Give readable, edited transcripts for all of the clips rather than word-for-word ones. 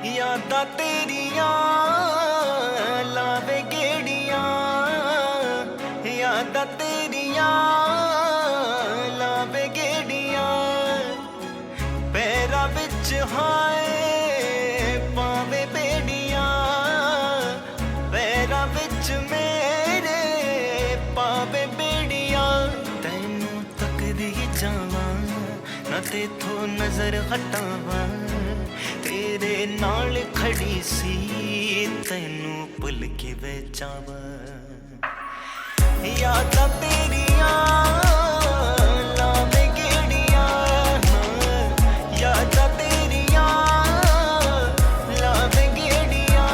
यादां तेरियां लावे गेड़ियां, यादां तेरियां लावे गेड़ियां। पैरां विच हाय पावे बेड़ियां, पैरां विच मेरे पावे बेड़ियां। तैनूं तकदी जावां ना तेथों नजर हटावां, तेरे नाल खड़ी सी तैनू भुल के वे जावां। यादां तेरियां लावे गेड़ियां, यादां तेरियां लावे गेड़ियां।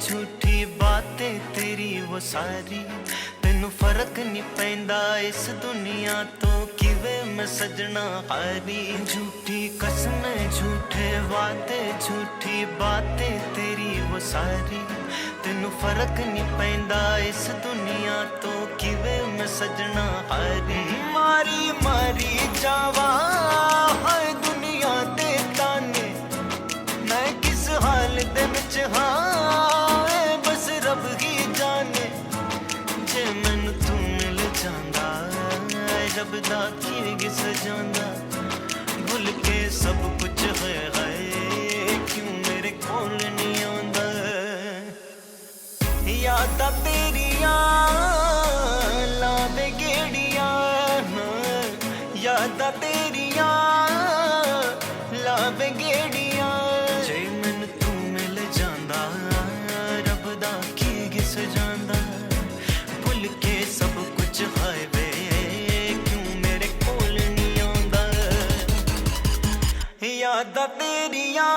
झूठी बातें तेरी वो सारी, तेनू फर्क नहीं पैंदा इस दुनिया तो किवें मैं सजना हारी। झूठी कसमें झूठे वादे झूठी बातें तेरी वो सारी, तेनू फर्क नहीं पैंदा इस दुनिया तो किवें मैं सजना हारी। मारी मारी जावा हाय दुनिया दे ताने, मैं किस हाल दे विच हां बस रब ही जाने। जे मैनू तू मिल जांदा रब दा की गिस जांदा, भुल के सब कुछ है क्यों मेरे कोल नहीं आंदा। यादां तेरियां लावे गेड़ियां, यादां तेरियां लावे गेड़ियां। जे मैनू तू मिल जांदा रब दा की गिस जांदा, भुल के सब कुछ है वे क्यों मेरे कोल नहीं आंदा। यादां तेरियां